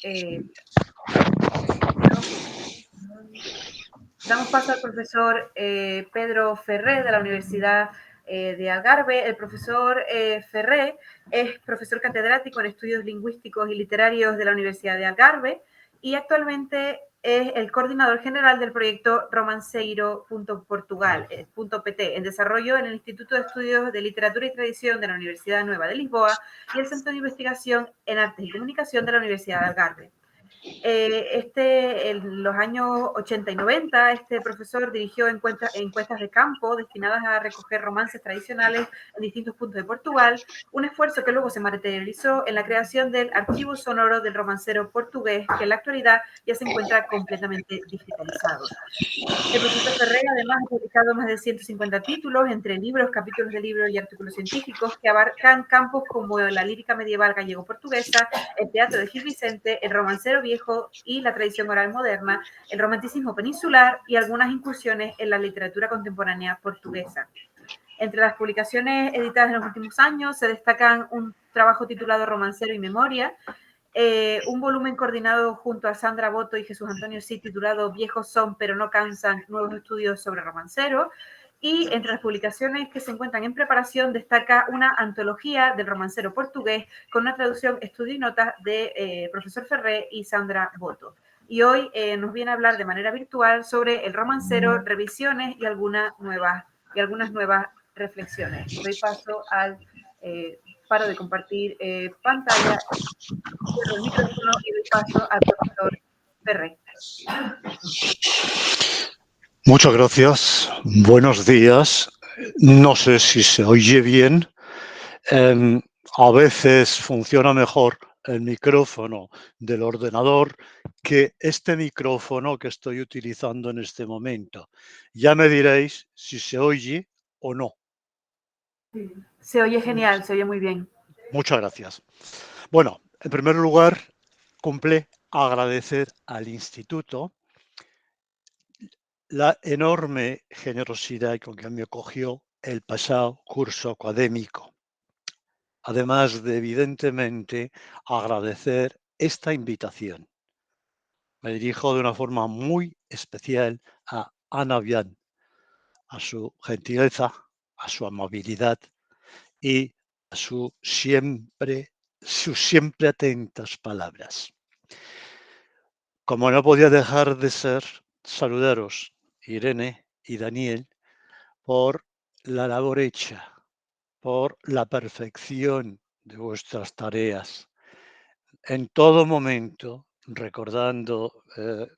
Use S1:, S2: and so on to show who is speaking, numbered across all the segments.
S1: Eh, Damos paso al profesor Pedro Ferré de la Universidad de Algarve. El profesor Ferré es profesor catedrático en estudios lingüísticos y literarios de la Universidad de Algarve y actualmente es el coordinador general del proyecto romanceiro.portugal.pt en desarrollo en el Instituto de Estudios de Literatura y Tradición de la Universidad Nueva de Lisboa y el Centro de Investigación en Artes y Comunicación de la Universidad de Algarve. En los años 80 y 90, este profesor dirigió encuestas de campo destinadas a recoger romances tradicionales en distintos puntos de Portugal, un esfuerzo que luego se materializó en la creación del archivo sonoro del romancero portugués, que en la actualidad ya se encuentra completamente digitalizado. El profesor Ferrer además ha publicado más de 150 títulos, entre libros, capítulos de libros y artículos científicos que abarcan campos como la lírica medieval gallego-portuguesa, el teatro de Gil Vicente, el romancero viejo y la tradición oral moderna, el romanticismo peninsular y algunas incursiones en la literatura contemporánea portuguesa. Entre las publicaciones editadas en los últimos años se destacan un trabajo titulado Romancero y Memoria, un volumen coordinado junto a Sandra Boto y Jesús Antonio Cid titulado Viejos son pero no cansan, nuevos estudios sobre romancero, y entre las publicaciones que se encuentran en preparación destaca una antología del romancero portugués con una traducción, estudio y notas de profesor Ferré y Sandra Boto. Y hoy nos viene a hablar de manera virtual sobre el romancero, revisiones y algunas nuevas reflexiones. Doy paso al paro de compartir pantalla, cierro el micrófono y doy paso al profesor Ferré.
S2: Muchas gracias. Buenos días. No sé si se oye bien. A veces funciona mejor el micrófono del ordenador que este micrófono que estoy utilizando en este momento. Ya me diréis si se oye o no.
S1: Se oye genial, se oye muy bien.
S2: Muchas gracias. Bueno, en primer lugar, cumple agradecer al Instituto la enorme generosidad con que me acogió el pasado curso académico. Además de, evidentemente, agradecer esta invitación. Me dirijo de una forma muy especial a Ana Vian, a su gentileza, a su amabilidad y a sus siempre atentas palabras. Como no podía dejar de ser, saludaros, Irene y Daniel, por la labor hecha, por la perfección de vuestras tareas. En todo momento, recordando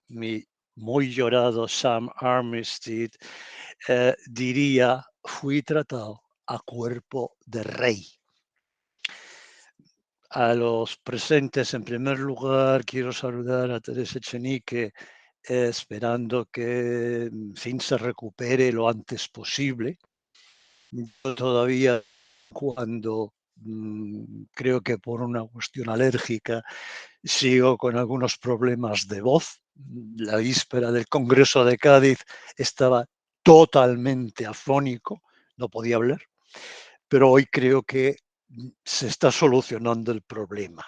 S2: mi muy llorado Sam Armistead, diría, fui tratado a cuerpo de rey. A los presentes, en primer lugar, quiero saludar a Teresa Echenique, esperando que, en fin, se recupere lo antes posible. Yo todavía, cuando creo que por una cuestión alérgica, sigo con algunos problemas de voz. La víspera del Congreso de Cádiz estaba totalmente afónico, no podía hablar, pero hoy creo que se está solucionando el problema.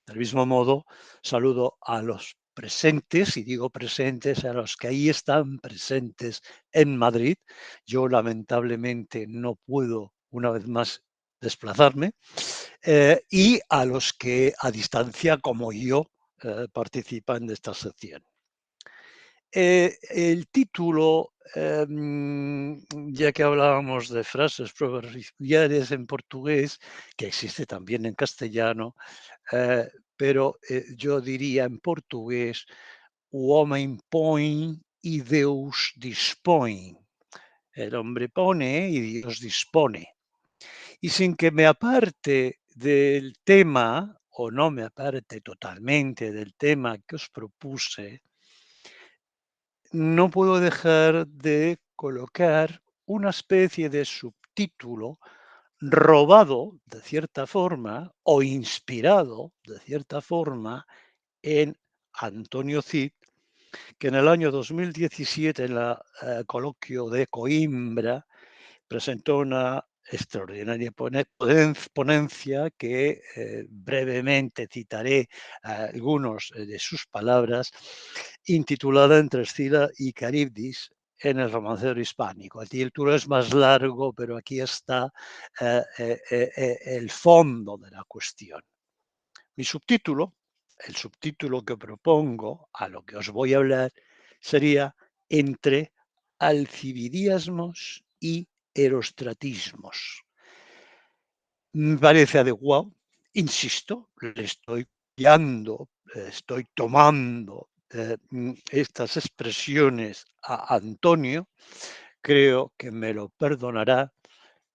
S2: Del mismo modo, saludo a los presentes, y digo presentes, a los que ahí están presentes en Madrid. Yo lamentablemente no puedo, una vez más, desplazarme, y a los que a distancia, como yo, participan de esta sección. El título, ya que hablábamos de frases proverbiales en portugués, que existe también en castellano, pero yo diría en portugués, o homem põe y Deus dispone. El hombre pone y Dios dispone. Y sin que me aparte del tema, o no me aparte totalmente del tema que os propuse, no puedo dejar de colocar una especie de subtítulo robado, de cierta forma, o inspirado, de cierta forma, en Antonio Cid, que en el año 2017, en el coloquio de Coimbra, presentó una extraordinaria ponencia que brevemente citaré algunos de sus palabras, intitulada Entre Escila y Caribdis en el romancero hispánico. El título es más largo, pero aquí está el fondo de la cuestión. Mi subtítulo, el subtítulo que propongo, a lo que os voy a hablar, sería Entre alcibidiasmos y erostratismos. Me parece adecuado, insisto, le estoy copiando, estoy tomando estas expresiones a Antonio, creo que me lo perdonará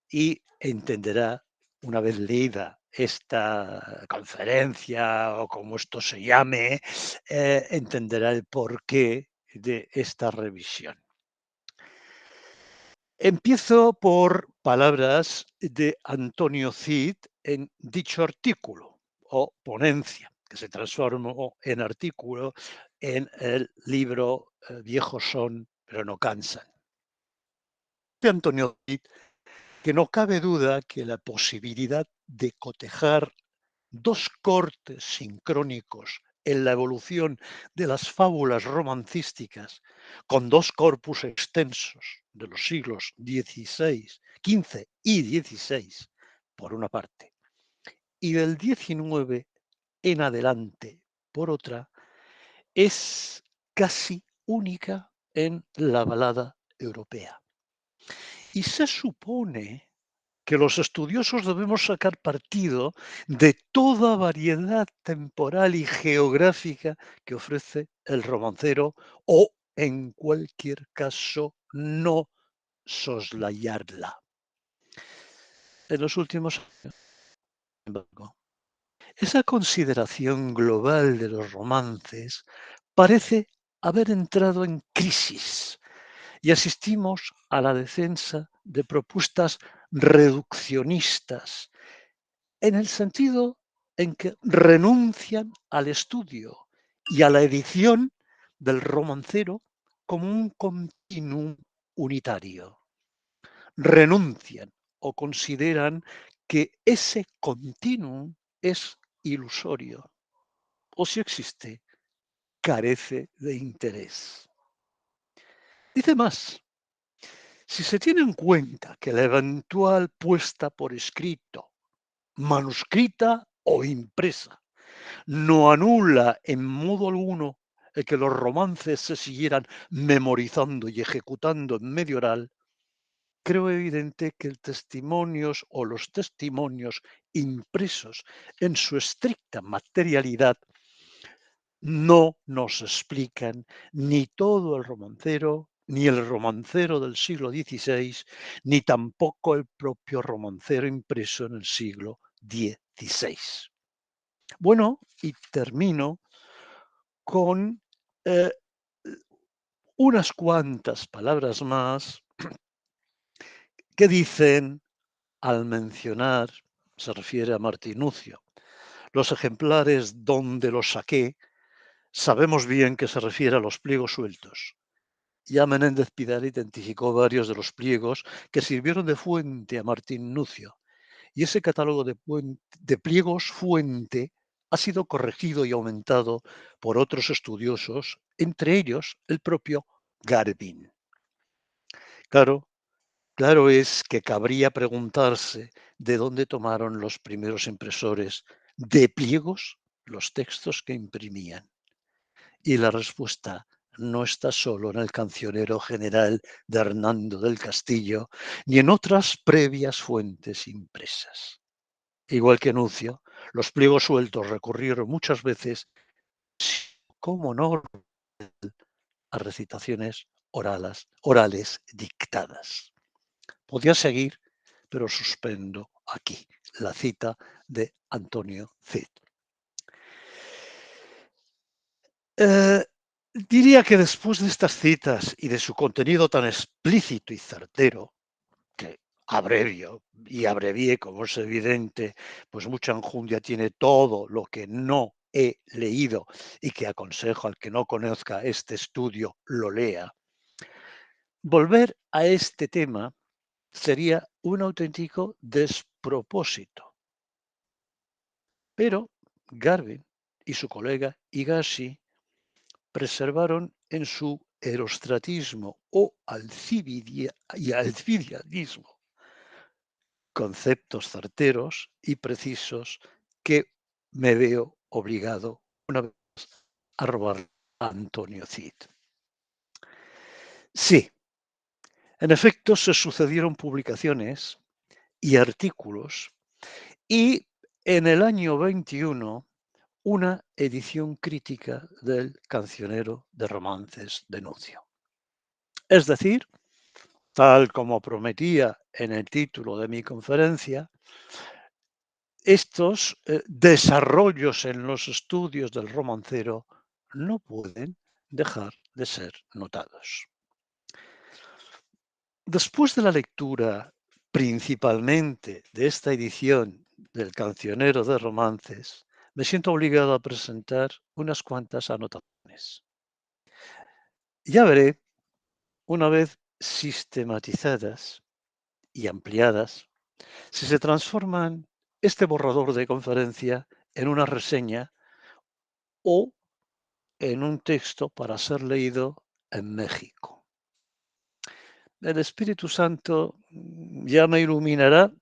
S2: y entenderá una vez leída esta conferencia o como esto se llame, entenderá el porqué de esta revisión. Empiezo por palabras de Antonio Cid en dicho artículo o ponencia, que se transformó en artículo en el libro Viejos son, pero no cansan. De Antonio Cid que no cabe duda que la posibilidad de cotejar dos cortes sincrónicos en la evolución de las fábulas romancísticas con dos corpus extensos de los siglos XVI, XV y XVI, por una parte, y del XIX en adelante, por otra, es casi única en la balada europea. Y se supone que los estudiosos debemos sacar partido de toda variedad temporal y geográfica que ofrece el romancero o, en cualquier caso, no soslayarla. En los últimos años, sin embargo, esa consideración global de los romances parece haber entrado en crisis y asistimos a la defensa de propuestas reduccionistas en el sentido en que renuncian al estudio y a la edición del romancero como un continuum unitario. Renuncian o consideran que ese continuum es ilusorio o si existe, carece de interés. Dice más, si se tiene en cuenta que la eventual puesta por escrito, manuscrita o impresa, no anula en modo alguno el que los romances se siguieran memorizando y ejecutando en medio oral, creo evidente que el testimonios o los testimonios impresos en su estricta materialidad no nos explican ni todo el romancero, ni el romancero del siglo XVI, ni tampoco el propio romancero impreso en el siglo XVI. Bueno, y termino con unas cuantas palabras más que dicen, al mencionar, se refiere a Martinucio, los ejemplares donde los saqué, sabemos bien que se refiere a los pliegos sueltos. Ya Menéndez Pidal identificó varios de los pliegos que sirvieron de fuente a Martinucio, y ese catálogo de pliegos fuente ha sido corregido y aumentado por otros estudiosos, entre ellos el propio Garvin. Claro es que cabría preguntarse de dónde tomaron los primeros impresores de pliegos los textos que imprimían. Y la respuesta no está solo en el cancionero general de Hernando del Castillo, ni en otras previas fuentes impresas. Igual que Nucio, los pliegos sueltos recurrieron muchas veces, como no, a recitaciones orales dictadas. Podía seguir, pero suspendo aquí la cita de Antonio Cid. Diría que después de estas citas y de su contenido tan explícito y certero, que abrevio y abrevié, como es evidente, pues mucha enjundia tiene todo lo que no he leído y que aconsejo al que no conozca este estudio lo lea. Volver a este tema sería un auténtico despropósito. Pero Garvin y su colega Higashi preservaron en su erostratismo o alcibiadismo conceptos certeros y precisos que me veo obligado una vez a robar a Antonio Cid. Sí, en efecto se sucedieron publicaciones y artículos y en el año 21 una edición crítica del Cancionero de Romances de Nucio. Es decir, tal como prometía en el título de mi conferencia, estos desarrollos en los estudios del romancero no pueden dejar de ser notados. Después de la lectura principalmente de esta edición del Cancionero de Romances, me siento obligado a presentar unas cuantas anotaciones. Ya veré, una vez sistematizadas y ampliadas, si se transforman este borrador de conferencia en una reseña o en un texto para ser leído en México. El Espíritu Santo ya me iluminará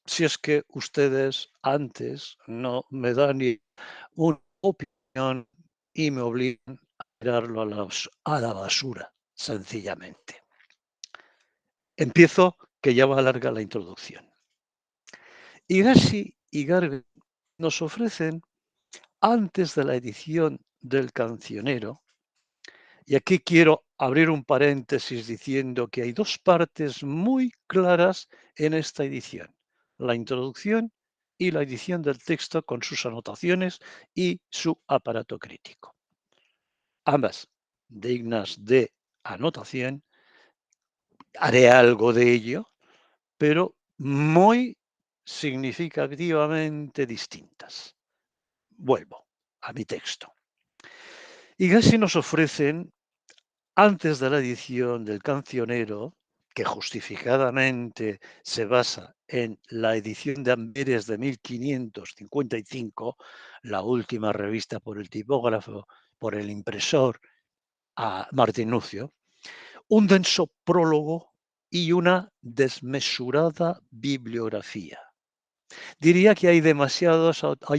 S2: si es que ustedes antes no me dan ni una opinión y me obligan a tirarlo a la basura, sencillamente. Empiezo, que ya va larga la introducción. Higashi y Garvin nos ofrecen, antes de la edición del Cancionero, y aquí quiero abrir un paréntesis diciendo que hay dos partes muy claras en esta edición: la introducción y la edición del texto con sus anotaciones y su aparato crítico. Ambas dignas de anotación, haré algo de ello, pero muy significativamente distintas. Vuelvo a mi texto. Higashi nos ofrecen, antes de la edición del Cancionero, que justificadamente se basa en la edición de Amberes de 1555, la última revista por el tipógrafo, por el impresor a Martín Nucio, un denso prólogo y una desmesurada bibliografía. Diría que hay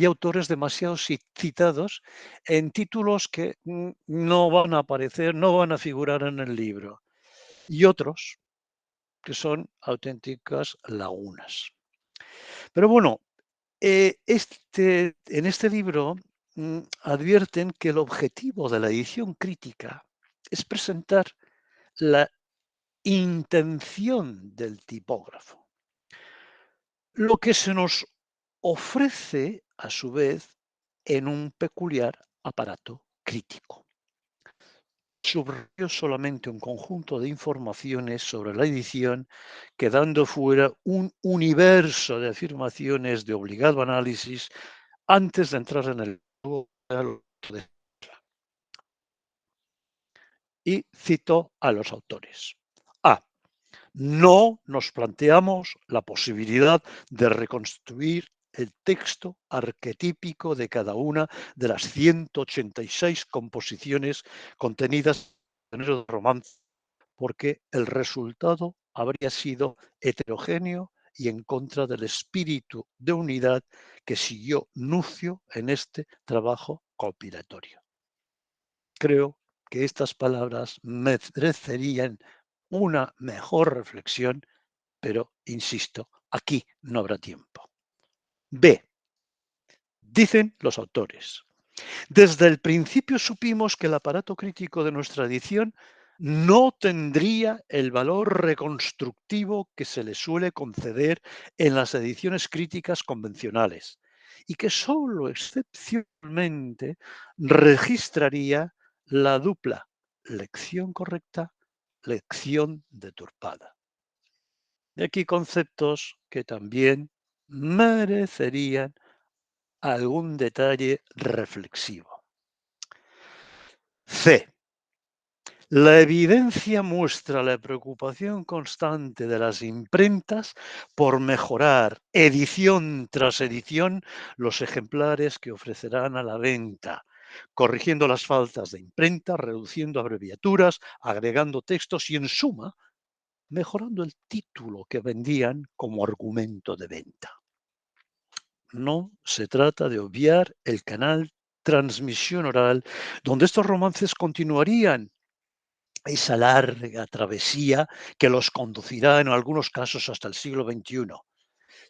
S2: autores demasiado citados en títulos que no van a aparecer, no van a figurar en el libro, y otros que son auténticas lagunas. Pero bueno, en este libro advierten que el objetivo de la edición crítica es presentar la intención del tipógrafo. Lo que se nos ofrece, a su vez, en un peculiar aparato crítico. Subrayo solamente un conjunto de informaciones sobre la edición, quedando fuera un universo de afirmaciones de obligado análisis antes de entrar en el de... Y cito a los autores. A. No nos planteamos la posibilidad de reconstruir el texto arquetípico de cada una de las 186 composiciones contenidas en el romance, porque el resultado habría sido heterogéneo y en contra del espíritu de unidad que siguió Nucio en este trabajo compilatorio. Creo que estas palabras merecerían una mejor reflexión, pero insisto, aquí no habrá tiempo. B. Dicen los autores: desde el principio supimos que el aparato crítico de nuestra edición no tendría el valor reconstructivo que se le suele conceder en las ediciones críticas convencionales y que sólo excepcionalmente registraría la dupla lección correcta, lección deturpada. De aquí conceptos que también merecerían algún detalle reflexivo. C. La evidencia muestra la preocupación constante de las imprentas por mejorar edición tras edición los ejemplares que ofrecerán a la venta, corrigiendo las faltas de imprenta, reduciendo abreviaturas, agregando textos y, en suma, mejorando el título que vendían como argumento de venta. No se trata de obviar el canal transmisión oral, donde estos romances continuarían esa larga travesía que los conducirá en algunos casos hasta el siglo XXI,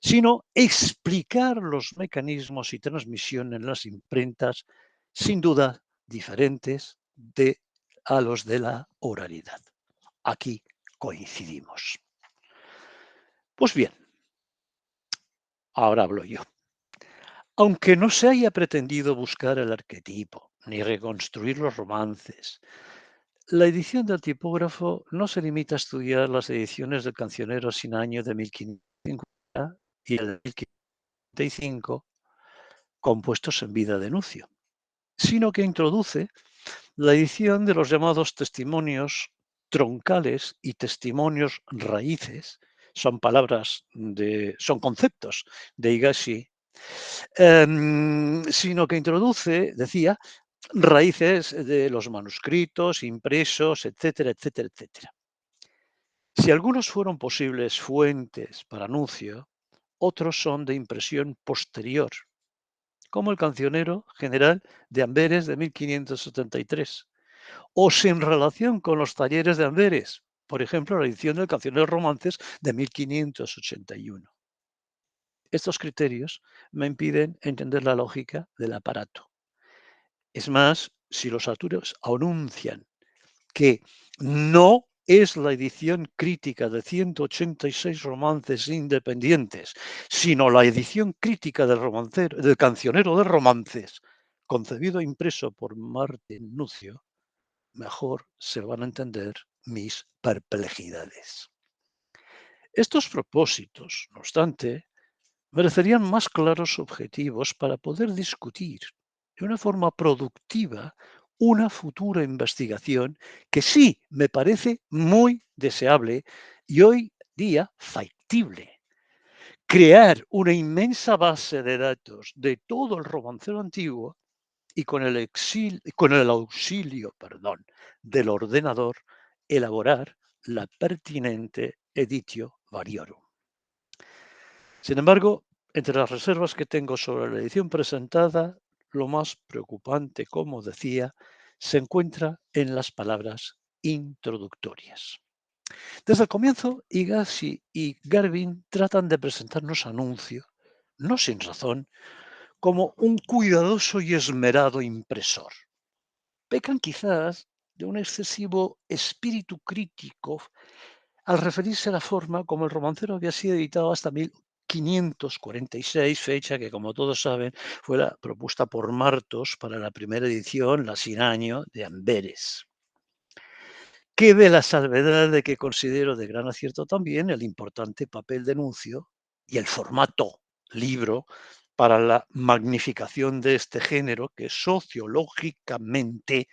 S2: sino explicar los mecanismos y transmisión en las imprentas, sin duda diferentes a los de la oralidad. Aquí coincidimos. Pues bien, ahora hablo yo. Aunque no se haya pretendido buscar el arquetipo ni reconstruir los romances, la edición del tipógrafo no se limita a estudiar las ediciones del Cancionero sin año de 1550 y el de 1535, compuestos en vida de Nucio, sino que introduce la edición de los llamados testimonios troncales y testimonios raíces. Son son conceptos de Higashi, sino que introduce, decía, raíces de los manuscritos, impresos, etcétera, etcétera, etcétera. Si algunos fueron posibles fuentes para Nucio, otros son de impresión posterior, como el Cancionero General de Amberes de 1573, o sin relación con los talleres de Amberes, por ejemplo, la edición del Cancionero Romances de 1581. Estos criterios me impiden entender la lógica del aparato. Es más, si los autores anuncian que no es la edición crítica de 186 romances independientes, sino la edición crítica del Cancionero de Romances, concebido e impreso por Martín Nucio, mejor se van a entender mis perplejidades. Estos propósitos, no obstante, merecerían más claros objetivos para poder discutir de una forma productiva una futura investigación que sí me parece muy deseable y hoy día factible. Crear una inmensa base de datos de todo el romancero antiguo y con el auxilio del ordenador elaborar la pertinente editio variorum. Sin embargo, entre las reservas que tengo sobre la edición presentada, lo más preocupante, como decía, se encuentra en las palabras introductorias. Desde el comienzo, Higashi y Garvin tratan de presentarnos a Nuncio, no sin razón, como un cuidadoso y esmerado impresor. Pecan quizás de un excesivo espíritu crítico al referirse a la forma como el romancero había sido editado hasta 1546, fecha que, como todos saben, fue la propuesta por Martos para la primera edición, la sin año, de Amberes. Quede la salvedad de que considero de gran acierto también el importante papel de Nuncio y el formato libro para la magnificación de este género que sociológicamente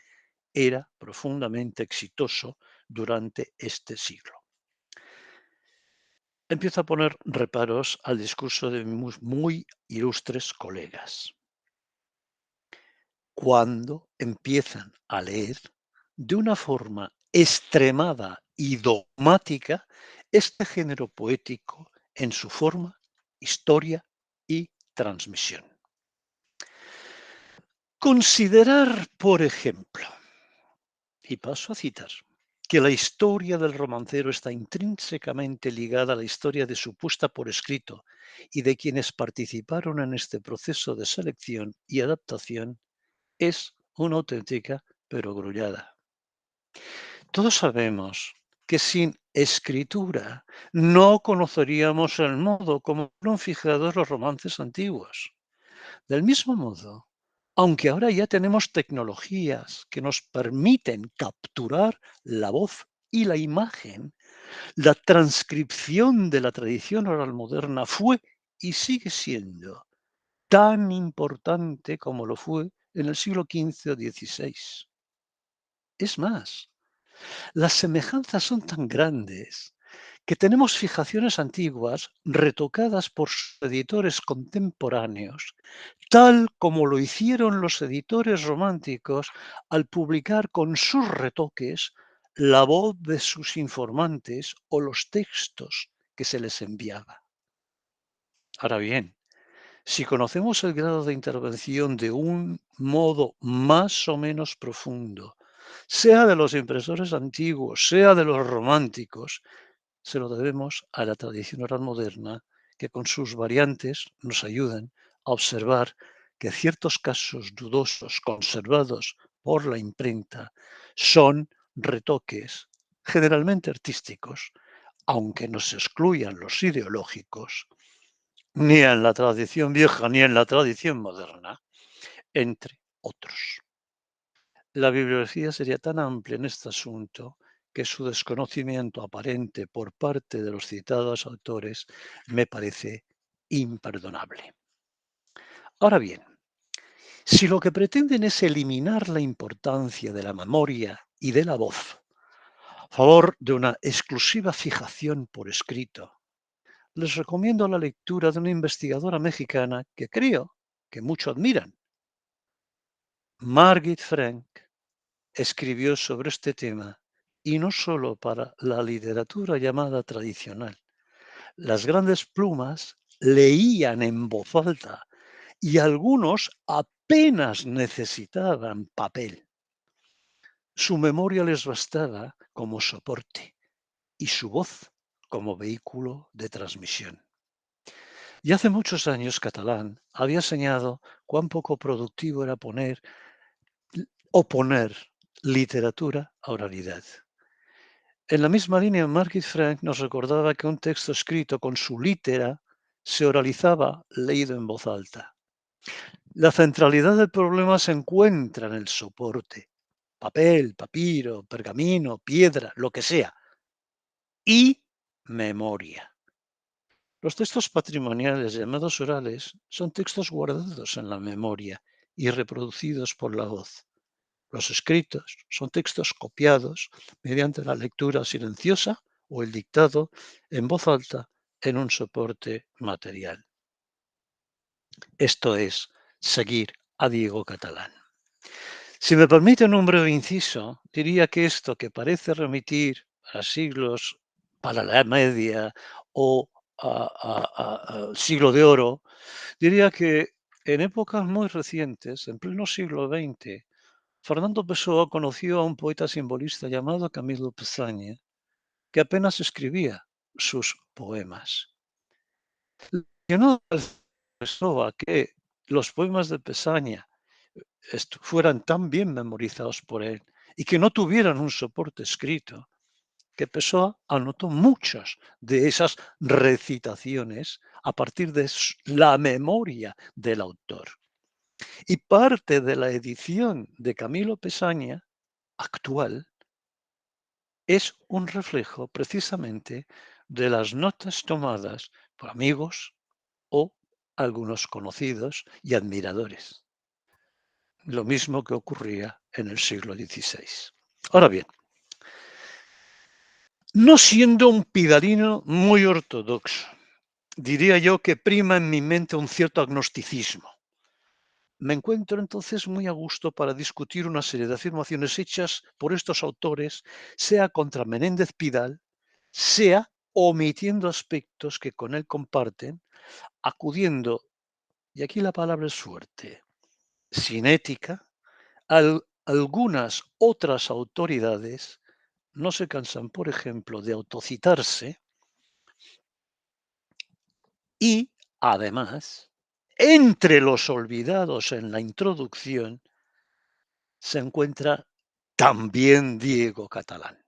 S2: era profundamente exitoso durante este siglo. Empiezo a poner reparos al discurso de mis muy ilustres colegas. Cuando empiezan a leer de una forma extremada y dogmática este género poético en su forma, historia y transmisión. Considerar, por ejemplo, y paso a citar, que la historia del romancero está intrínsecamente ligada a la historia de su puesta por escrito y de quienes participaron en este proceso de selección y adaptación, es una auténtica perogrullada. Todos sabemos que sin escritura no conoceríamos el modo como fueron fijados los romances antiguos. Del mismo modo, aunque ahora ya tenemos tecnologías que nos permiten capturar la voz y la imagen, la transcripción de la tradición oral moderna fue y sigue siendo tan importante como lo fue en el siglo XV o XVI. Es más, Las semejanzas son tan grandes que tenemos fijaciones antiguas retocadas por sus editores contemporáneos, tal como lo hicieron los editores románticos al publicar con sus retoques la voz de sus informantes o los textos que se les enviaba. Ahora bien, si conocemos el grado de intervención de un modo más o menos profundo, sea de los impresores antiguos, sea de los románticos, se lo debemos a la tradición oral moderna, que con sus variantes nos ayudan a observar que ciertos casos dudosos conservados por la imprenta son retoques generalmente artísticos, aunque no se excluyan los ideológicos, ni en la tradición vieja ni en la tradición moderna, entre otros. La bibliografía sería tan amplia en este asunto que su desconocimiento aparente por parte de los citados autores me parece imperdonable. Ahora bien, si lo que pretenden es eliminar la importancia de la memoria y de la voz a favor de una exclusiva fijación por escrito, les recomiendo la lectura de una investigadora mexicana que creo que mucho admiran. Margit Frank escribió sobre este tema y no solo para la literatura llamada tradicional. Las grandes plumas leían en voz alta y algunos apenas necesitaban papel. Su memoria les bastaba como soporte y su voz como vehículo de transmisión. Y hace muchos años Catalán había señalado cuán poco productivo era oponer literatura a oralidad. En la misma línea, Margit Frank nos recordaba que un texto escrito con su litera se oralizaba leído en voz alta. La centralidad del problema se encuentra en el soporte, papel, papiro, pergamino, piedra, lo que sea, y memoria. Los textos patrimoniales llamados orales son textos guardados en la memoria y reproducidos por la voz. Los escritos son textos copiados mediante la lectura silenciosa o el dictado en voz alta en un soporte material. Esto es seguir a Diego Catalán. Si me permiten un breve inciso, diría que esto que parece remitir a siglos para la Media o al siglo de oro, diría que en épocas muy recientes, en pleno siglo XX, Fernando Pessoa conoció a un poeta simbolista llamado Camilo Pessaña, que apenas escribía sus poemas. Mencionó al Pessoa que los poemas de Pessaña fueran tan bien memorizados por él y que no tuvieran un soporte escrito, que Pessoa anotó muchas de esas recitaciones a partir de la memoria del autor. Y parte de la edición de Camilo Pessaña actual es un reflejo precisamente de las notas tomadas por amigos o algunos conocidos y admiradores. Lo mismo que ocurría en el siglo XVI. Ahora bien, no siendo un pidalino muy ortodoxo, diría yo que prima en mi mente un cierto agnosticismo. Me encuentro entonces muy a gusto para discutir una serie de afirmaciones hechas por estos autores, sea contra Menéndez Pidal, sea omitiendo aspectos que con él comparten, acudiendo, y aquí la palabra es fuerte, sin ética, algunas otras autoridades no se cansan, por ejemplo, de autocitarse y, además, entre los olvidados en la introducción, se encuentra también Diego Catalán.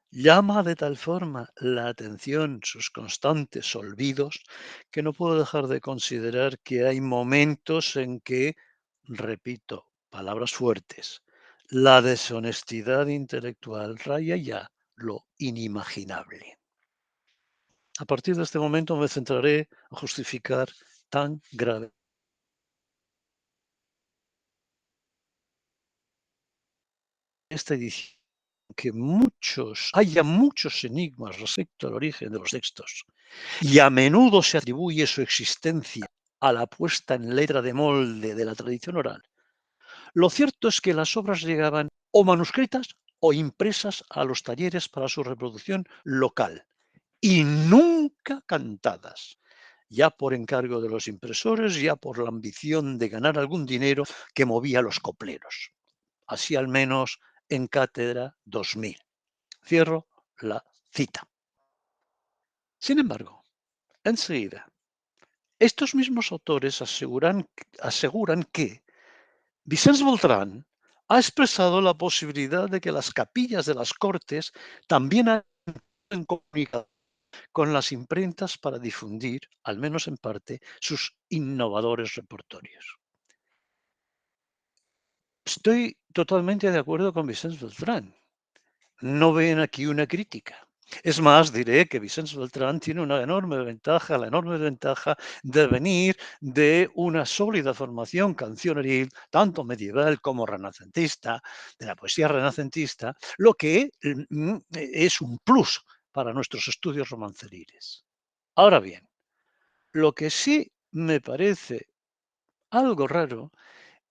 S2: Llama de tal forma la atención sus constantes olvidos que no puedo dejar de considerar que hay momentos en que, repito, palabras fuertes, la deshonestidad intelectual raya ya lo inimaginable. A partir de este momento me centraré a justificar tan grave esta edición que haya muchos enigmas respecto al origen de los textos, y a menudo se atribuye su existencia a la puesta en letra de molde de la tradición oral, lo cierto es que las obras llegaban o manuscritas o impresas a los talleres para su reproducción local y nunca cantadas, ya por encargo de los impresores, ya por la ambición de ganar algún dinero que movía a los copleros. Así al menos en Cátedra 2000. Cierro la cita. Sin embargo, enseguida, estos mismos autores aseguran que Vicens Beltrán ha expresado la posibilidad de que las capillas de las Cortes también hayan comunicado con las imprentas para difundir, al menos en parte, sus innovadores repertorios. Estoy totalmente de acuerdo con Vicens Beltrán. No ven aquí una crítica. Es más, diré que Vicens Beltrán tiene una enorme ventaja, la enorme ventaja de venir de una sólida formación cancioneril, tanto medieval como renacentista, de la poesía renacentista, lo que es un plus para nuestros estudios romanceriles. Ahora bien, lo que sí me parece algo raro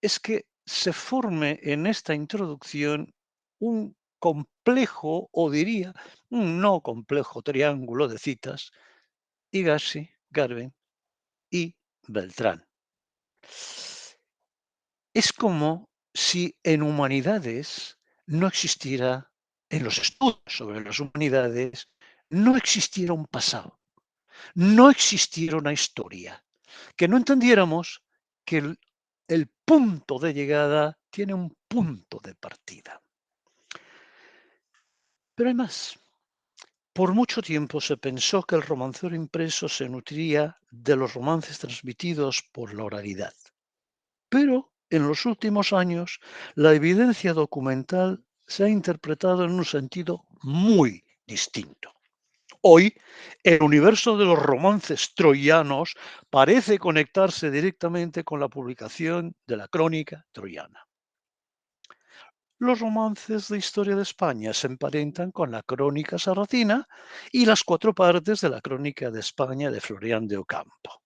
S2: es que se forme en esta introducción un complejo, o diría, un no complejo triángulo de citas, Higashi, Garben y Beltrán. Es como si en humanidades no existiera, en los estudios sobre las humanidades, no existiera un pasado, no existiera una historia, que no entendiéramos que el punto de llegada tiene un punto de partida. Pero hay más. Por mucho tiempo se pensó que el romancero impreso se nutría de los romances transmitidos por la oralidad. Pero en los últimos años la evidencia documental se ha interpretado en un sentido muy distinto. Hoy, el universo de los romances troyanos parece conectarse directamente con la publicación de la crónica troyana. Los romances de historia de España se emparentan con la crónica sarracina y las 4 partes de la crónica de España de Florián de Ocampo.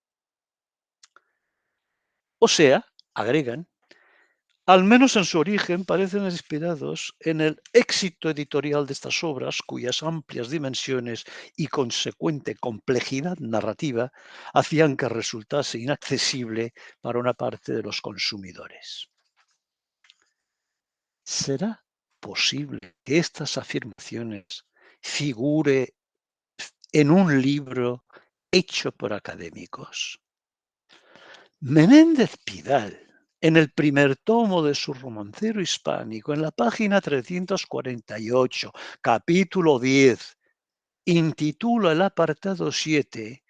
S2: O sea, agregan, al menos en su origen parecen inspirados en el éxito editorial de estas obras, cuyas amplias dimensiones y consecuente complejidad narrativa hacían que resultase inaccesible para una parte de los consumidores. ¿Será posible que estas afirmaciones figure en un libro hecho por académicos? Menéndez Pidal, en el primer tomo de su romancero hispánico, en la página 348, capítulo 10, intitula el apartado 7,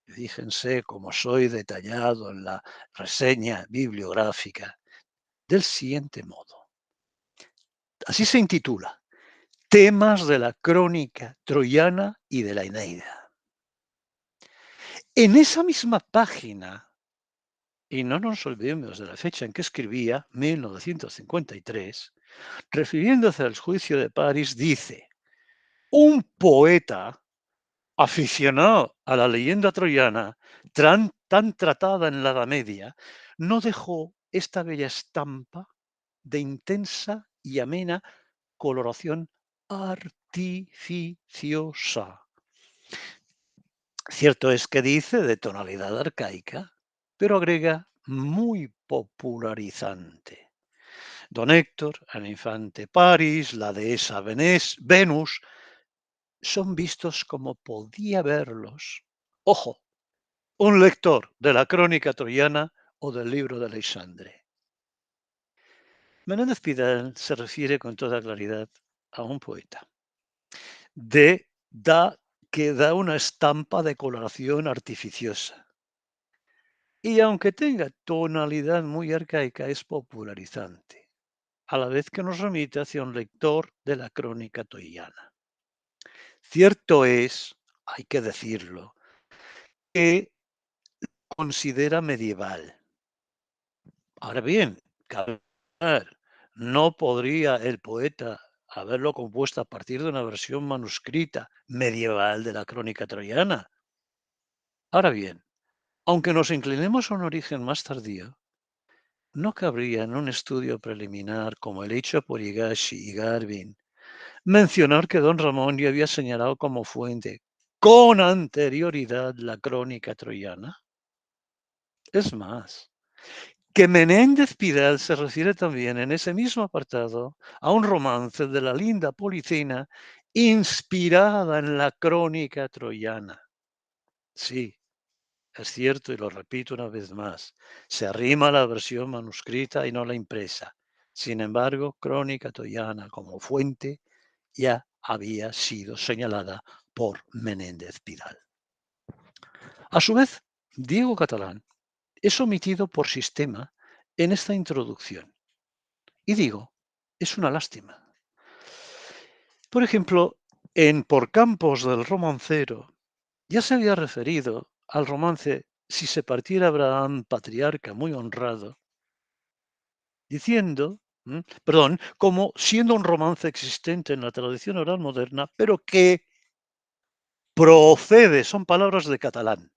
S2: fíjense cómo soy detallado en la reseña bibliográfica, del siguiente modo. Así se intitula: Temas de la crónica troyana y de la Eneida. En esa misma página, y no nos olvidemos de la fecha en que escribía, 1953, refiriéndose al juicio de París, dice: un poeta aficionado a la leyenda troyana, tan tratada en la Edad Media, no dejó esta bella estampa de intensa y amena coloración artificiosa. Cierto es que dice de tonalidad arcaica, pero agrega muy popularizante. Don Héctor, el infante París, la dehesa Venus, son vistos como podía verlos. Ojo, un lector de la crónica troyana o del libro de Aleixandre. Menéndez Pidal se refiere con toda claridad a un poeta que da una estampa de coloración artificiosa. Y aunque tenga tonalidad muy arcaica, es popularizante, a la vez que nos remite hacia un lector de la crónica troyana. Cierto es, hay que decirlo, que considera medieval. Ahora bien, no podría el poeta haberlo compuesto a partir de una versión manuscrita medieval de la crónica troyana. Ahora bien, aunque nos inclinemos a un origen más tardío, no cabría en un estudio preliminar como el hecho por Higashi y Garvin mencionar que don Ramón ya había señalado como fuente con anterioridad la crónica troyana. Es más, que Menéndez Pidal se refiere también en ese mismo apartado a un romance de la linda Policena inspirada en la crónica troyana. Sí, es cierto y lo repito una vez más, se arrima la versión manuscrita y no la impresa. Sin embargo, crónica troyana como fuente ya había sido señalada por Menéndez Pidal. A su vez, Diego Catalán es omitido por sistema en esta introducción. Y digo, es una lástima. Por ejemplo, en Por Campos del Romancero ya se había referido al romance Si se partiera Abraham, patriarca muy honrado, diciendo, como siendo un romance existente en la tradición oral moderna, pero que procede, son palabras de Catalán,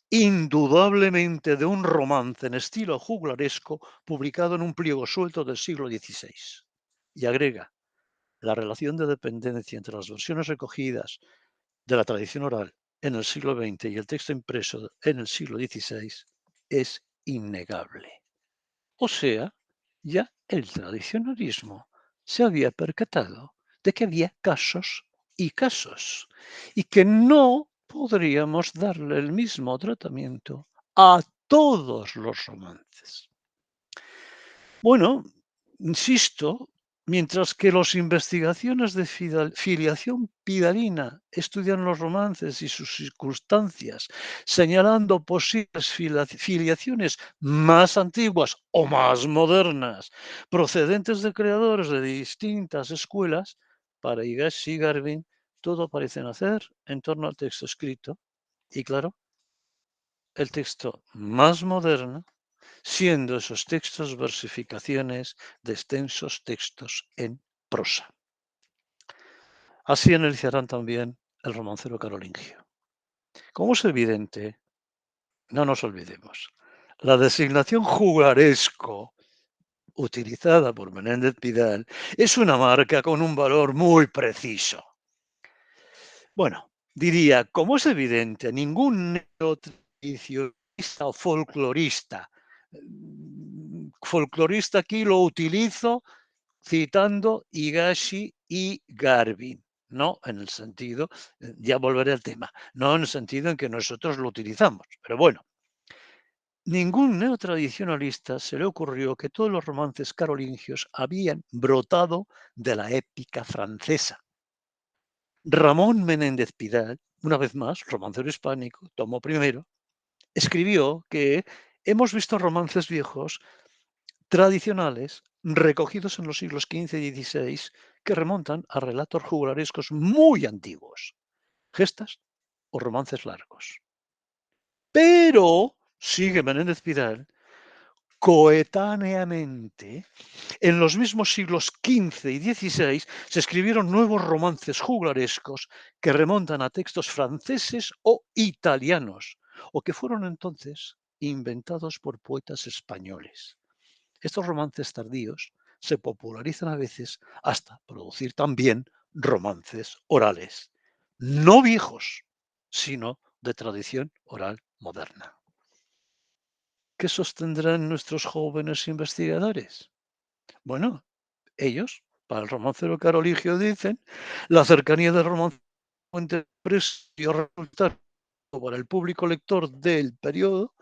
S2: indudablemente de un romance en estilo juglaresco publicado en un pliego suelto del siglo XVI. Y agrega, la relación de dependencia entre las versiones recogidas de la tradición oral en el siglo XX y el texto impreso en el siglo XVI es innegable. O sea, ya el tradicionalismo se había percatado de que había casos y casos y que no podríamos darle el mismo tratamiento a todos los romances. Bueno, insisto, mientras que las investigaciones de filiación pidalina estudian los romances y sus circunstancias, señalando posibles filiaciones más antiguas o más modernas, procedentes de creadores de distintas escuelas, para Higashi y Garvin, todo parece nacer en torno al texto escrito. Y claro, el texto más moderno siendo esos textos versificaciones de extensos textos en prosa. Así analizarán también el romancero carolingio. Como es evidente, no nos olvidemos, la designación jugaresco utilizada por Menéndez Pidal es una marca con un valor muy preciso. Bueno, diría, como es evidente, ningún neotradicionista o folclorista, folclorista aquí lo utilizo citando Higashi y Garvin, no en el sentido, ya volveré al tema, no en el sentido en que nosotros lo utilizamos, pero bueno, ningún neotradicionalista se le ocurrió que todos los romances carolingios habían brotado de la épica francesa. Ramón Menéndez Pidal, una vez más, romancero hispánico, tomo primero, escribió que hemos visto romances viejos tradicionales recogidos en los siglos XV y XVI que remontan a relatos juglarescos muy antiguos, gestas o romances largos. Pero, sigue Menéndez Pidal, coetáneamente, en los mismos siglos XV y XVI se escribieron nuevos romances juglarescos que remontan a textos franceses o italianos, o que fueron entonces inventados por poetas españoles. Estos romances tardíos se popularizan a veces hasta producir también romances orales, no viejos, sino de tradición oral moderna. ¿Qué sostendrán nuestros jóvenes investigadores? Bueno, ellos, para el romancero caroligio, dicen, la cercanía del romance fuente precio resultar para el público lector del periodo,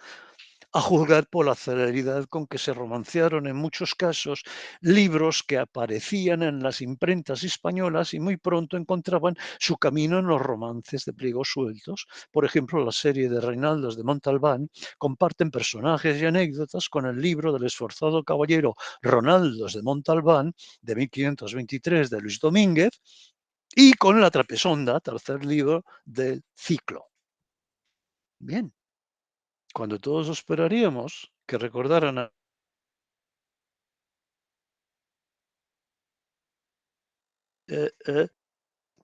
S2: a juzgar por la celeridad con que se romancearon en muchos casos libros que aparecían en las imprentas españolas y muy pronto encontraban su camino en los romances de pliegos sueltos. Por ejemplo, la serie de Reinaldos de Montalbán comparten personajes y anécdotas con el libro del esforzado caballero Ronaldos de Montalbán de 1523 de Luis Domínguez y con La Trapesonda, tercer libro del ciclo. Bien, cuando todos esperaríamos que recordaran a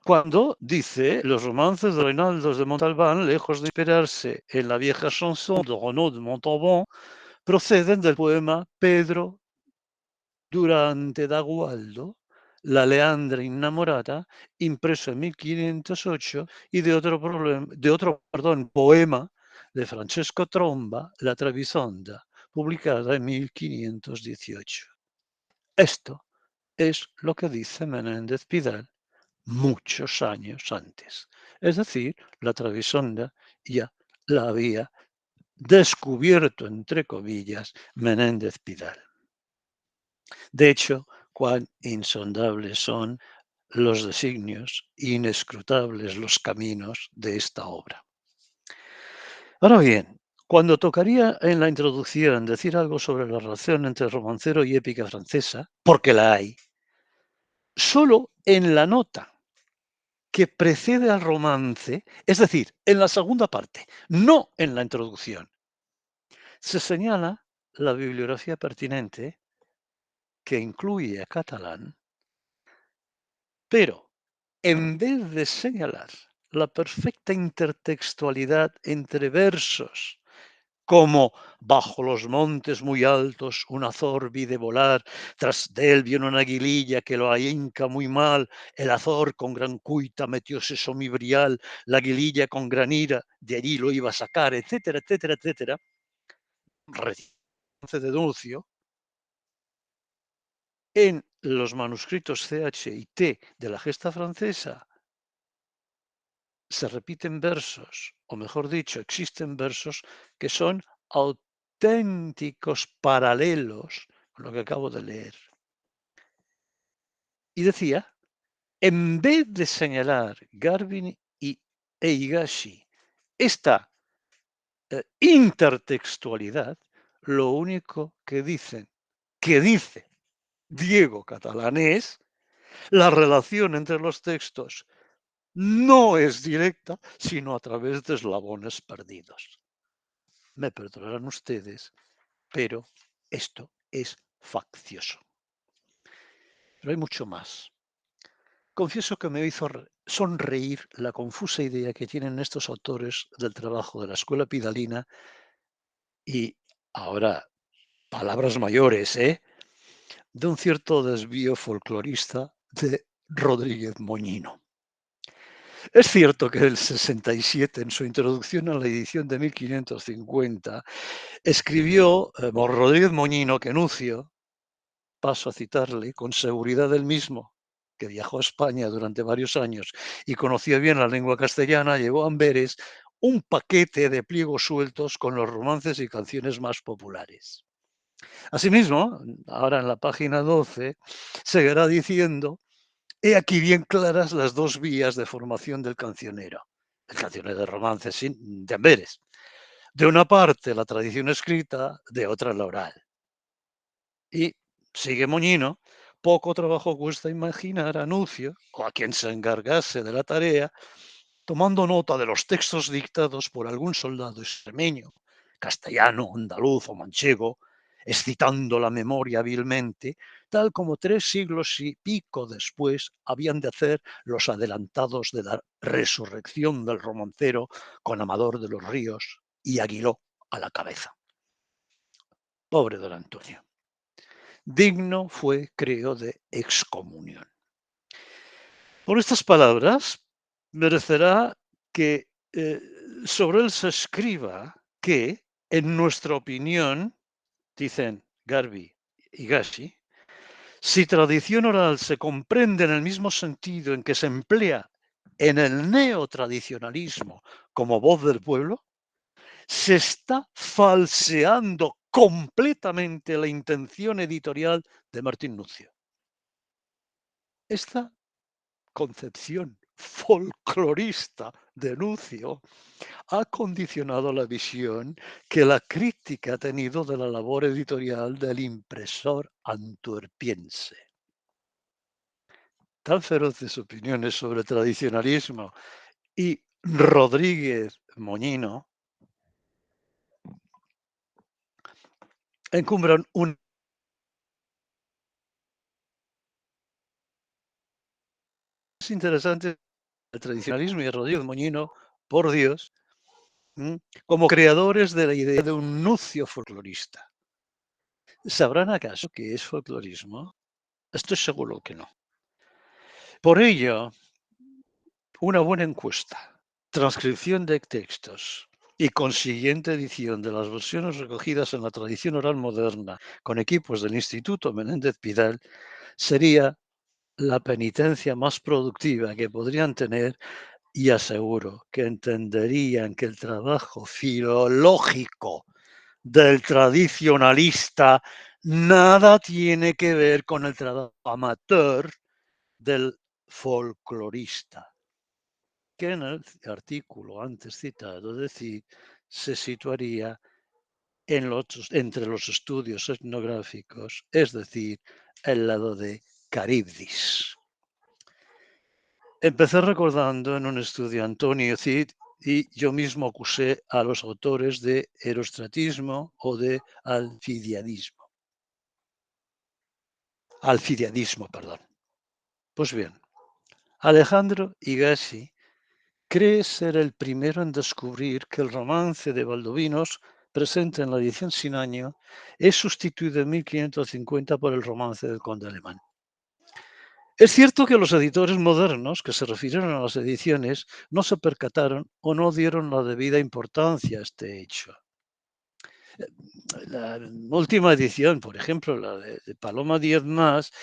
S2: cuando dice: los romances de Reinaldos de Montalbán, lejos de inspirarse en la vieja chanson de Renaud de Montauban, proceden del poema Pedro Durante da Gualdo, La Leandra Innamorata, impreso en 1508, y de otro poema de Francesco Tromba, La Travisonda, publicada en 1518. Esto es lo que dice Menéndez Pidal muchos años antes. Es decir, la Travisonda ya la había descubierto, entre comillas, Menéndez Pidal. De hecho, cuán insondables son los designios, inescrutables los caminos de esta obra. Ahora bien, cuando tocaría en la introducción decir algo sobre la relación entre romancero y épica francesa, porque la hay, solo en la nota que precede al romance, es decir, en la segunda parte, no en la introducción, se señala la bibliografía pertinente que incluye a Catalán, pero en vez de señalar la perfecta intertextualidad entre versos, como bajo los montes muy altos un azor vi de volar, tras de él viene una aguililla que lo ahinca muy mal, el azor con gran cuita metióse so mi brial, la aguililla con gran ira de allí lo iba a sacar, etcétera, etcétera, etcétera, de Denuncio, en los manuscritos CH y T de la gesta francesa se repiten versos, o mejor dicho, existen versos que son auténticos paralelos con lo que acabo de leer. Y decía, en vez de señalar Garvin e Higashi esta intertextualidad, lo único que dice Diego Catalán es la relación entre los textos no es directa, sino a través de eslabones perdidos. Me perdonarán ustedes, pero esto es faccioso. Pero hay mucho más. Confieso que me hizo sonreír la confusa idea que tienen estos autores del trabajo de la escuela pidalina y ahora palabras mayores, de un cierto desvío folclorista de Rodríguez Moñino. Es cierto que el 67, en su introducción a la edición de 1550, escribió Rodríguez Moñino que Nucio, paso a citarle, con seguridad él mismo, que viajó a España durante varios años y conocía bien la lengua castellana, llevó a Amberes un paquete de pliegos sueltos con los romances y canciones más populares. Asimismo, ahora en la página 12, seguirá diciendo: he aquí bien claras las dos vías de formación del cancionero. El cancionero de romances de Amberes. De una parte la tradición escrita, de otra la oral. Y sigue Moñino, poco trabajo cuesta imaginar a Nucio, o a quien se encargase de la tarea, tomando nota de los textos dictados por algún soldado extremeño, castellano, andaluz o manchego, excitando la memoria hábilmente, tal como 3 siglos y pico después habían de hacer los adelantados de la resurrección del romancero con Amador de los Ríos y Aguiló a la cabeza. Pobre don Antonio. Digno fue, creo, de excomunión. Por estas palabras, merecerá que sobre él se escriba que, en nuestra opinión, dicen Garvey y Higashi, si tradición oral se comprende en el mismo sentido en que se emplea en el neotradicionalismo como voz del pueblo, se está falseando completamente la intención editorial de Martín Nucio. Esta concepción folclorista de Nucio ha condicionado la visión que la crítica ha tenido de la labor editorial del impresor antwerpiense. Tan feroces opiniones sobre tradicionalismo y Rodríguez Moñino encumbran un... más interesantes del tradicionalismo y de Rodríguez Moñino, por Dios, como creadores de la idea de un nucio folclorista. ¿Sabrán acaso qué es folclorismo? Estoy seguro que no. Por ello, una buena encuesta, transcripción de textos y consiguiente edición de las versiones recogidas en la tradición oral moderna con equipos del Instituto Menéndez Pidal sería la penitencia más productiva que podrían tener, y aseguro que entenderían que el trabajo filológico del tradicionalista nada tiene que ver con el trabajo amateur del folclorista, que en el artículo antes citado se situaría entre los estudios etnográficos, es decir, el lado de Caribdis. Empecé recordando en un estudio a Antonio Cid y yo mismo acusé a los autores de erostratismo o de alfidiadismo, perdón. Pues bien, Alejandro Higashi cree ser el primero en descubrir que el romance de Valdovinos, presente en la edición sin año, es sustituido en 1550 por el romance del conde alemán. Es cierto que los editores modernos que se refirieron a las ediciones no se percataron o no dieron la debida importancia a este hecho. La última edición, por ejemplo, la de Paloma Díez Más,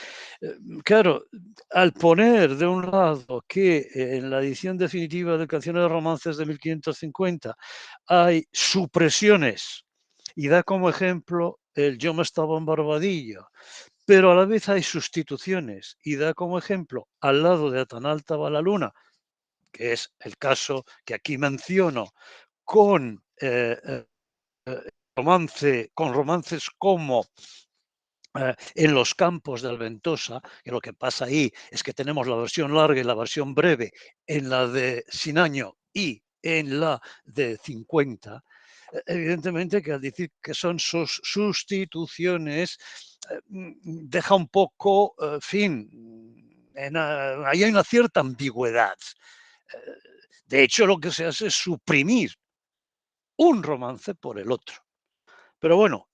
S2: claro, al poner de un lado que en la edición definitiva de Canciones de Romances de 1550 hay supresiones y da como ejemplo el Yo me estaba en Barbadillo, pero a la vez hay sustituciones y da como ejemplo al lado de A tan alta va la luna, que es el caso que aquí menciono, con romances como en los campos de Alventosa, que lo que pasa ahí es que tenemos la versión larga y la versión breve en la de Sin Año y en la de 50, evidentemente que al decir que son sus sustituciones, deja un poco, ahí hay una cierta ambigüedad. De hecho, lo que se hace es suprimir un romance por el otro. Pero bueno,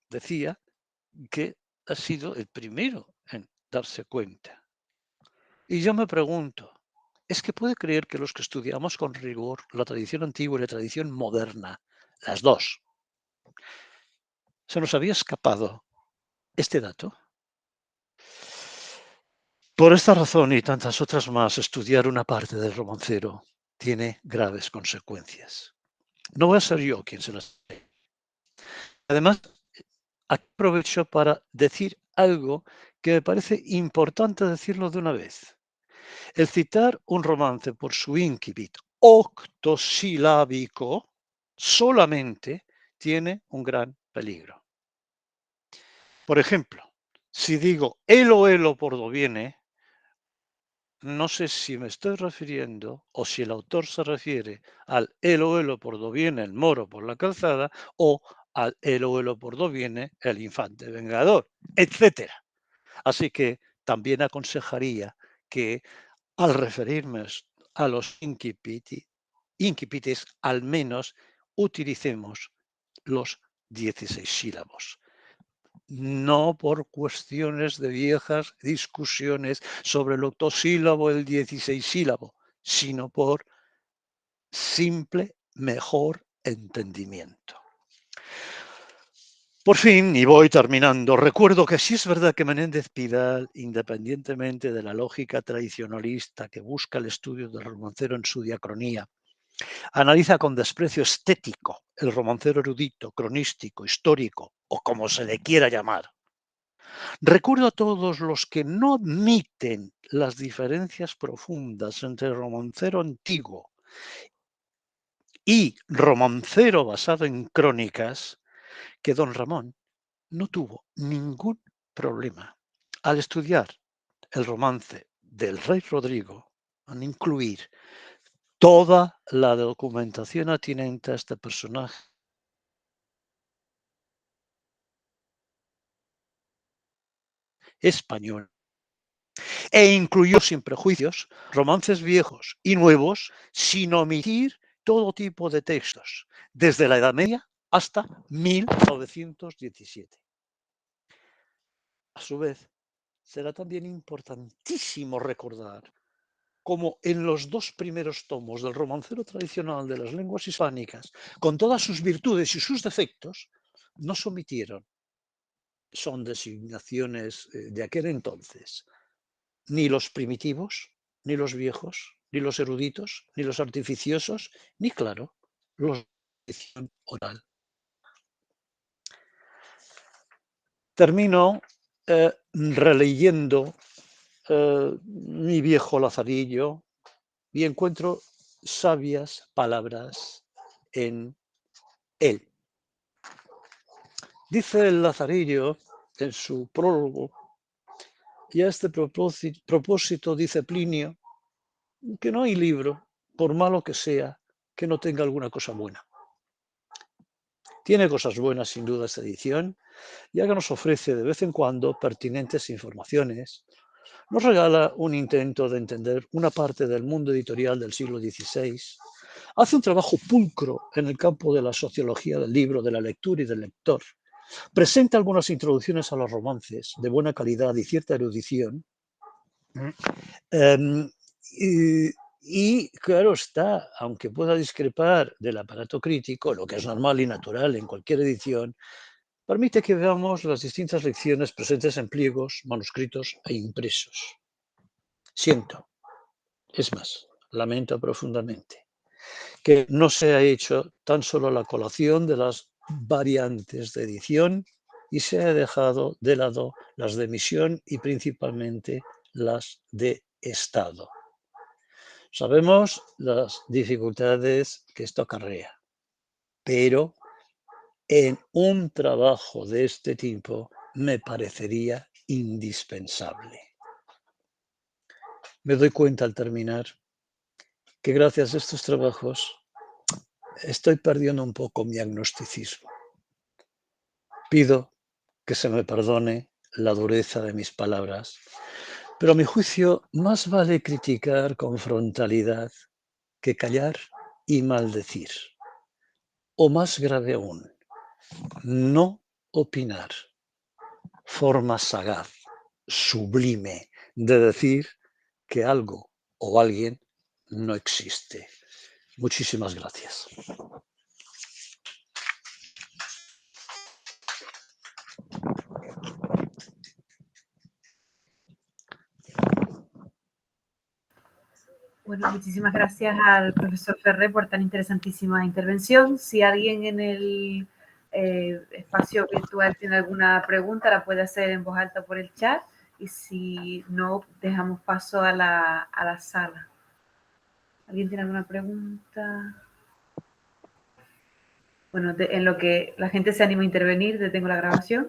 S2: decía, que ha sido el primero en darse cuenta. Y yo me pregunto, ¿es que puede creer que los que estudiamos con rigor la tradición antigua y la tradición moderna, las dos, se nos había escapado este dato? Por esta razón y tantas otras más, estudiar una parte del romancero tiene graves consecuencias. No voy a ser yo quien se las... Además, aprovecho para decir algo que me parece importante decirlo de una vez. El citar un romance por su incipit octosilábico solamente tiene un gran peligro. Por ejemplo, si digo elo, elo por do viene, no sé si me estoy refiriendo o si el autor se refiere al elo, elo por do viene el moro por la calzada o al elo, elo por do viene el infante vengador, etc. Así que también aconsejaría que al referirme a los inquipites, al menos utilicemos los 16 sílabos. No por cuestiones de viejas discusiones sobre el octosílabo, el 16 sílabo, sino por simple mejor entendimiento. Por fin, y voy terminando, recuerdo que sí es verdad que Menéndez Pidal, independientemente de la lógica tradicionalista que busca el estudio del romancero en su diacronía, analiza con desprecio estético el romancero erudito, cronístico, histórico o como se le quiera llamar. Recuerdo a todos los que no admiten las diferencias profundas entre el romancero antiguo y romancero basado en crónicas, que don Ramón no tuvo ningún problema al estudiar el romance del rey Rodrigo en incluir toda la documentación atinente a este personaje español e incluyó sin prejuicios romances viejos y nuevos sin omitir todo tipo de textos, desde la Edad Media hasta 1917. A su vez, será también importantísimo recordar cómo en los dos primeros tomos del romancero tradicional de las lenguas hispánicas, con todas sus virtudes y sus defectos, no se omitieron, son designaciones de aquel entonces, ni los primitivos, ni los viejos, ni los eruditos, ni los artificiosos, ni, claro, los de tradición oral. Termino releyendo mi viejo Lazarillo y encuentro sabias palabras en él. Dice el Lazarillo en su prólogo, y a este propósito dice Plinio, que no hay libro, por malo que sea, que no tenga alguna cosa buena. Tiene cosas buenas, sin duda, esta edición, ya que nos ofrece de vez en cuando pertinentes informaciones, nos regala un intento de entender una parte del mundo editorial del siglo XVI, hace un trabajo pulcro en el campo de la sociología del libro, de la lectura y del lector, presenta algunas introducciones a los romances de buena calidad y cierta erudición, y claro está, aunque pueda discrepar del aparato crítico, lo que es normal y natural en cualquier edición, permite que veamos las distintas lecciones presentes en pliegos, manuscritos e impresos. Siento, es más, lamento profundamente que no se ha hecho tan solo la colación de las variantes de edición y se ha dejado de lado las de emisión y principalmente las de estado. Sabemos las dificultades que esto acarrea, pero en un trabajo de este tipo me parecería indispensable. Me doy cuenta al terminar que gracias a estos trabajos estoy perdiendo un poco mi agnosticismo. Pido que se me perdone la dureza de mis palabras, pero a mi juicio más vale criticar con frontalidad que callar y maldecir. O más grave aún, no opinar. Forma sagaz, sublime de decir que algo o alguien no existe. Muchísimas gracias.
S1: Bueno, muchísimas gracias al profesor Ferrer por tan interesantísima intervención. Si alguien en el espacio virtual tiene alguna pregunta, la puede hacer en voz alta por el chat, y si no, dejamos paso a la sala. ¿Alguien tiene alguna pregunta? Bueno, en lo que la gente se anima a intervenir, detengo la grabación.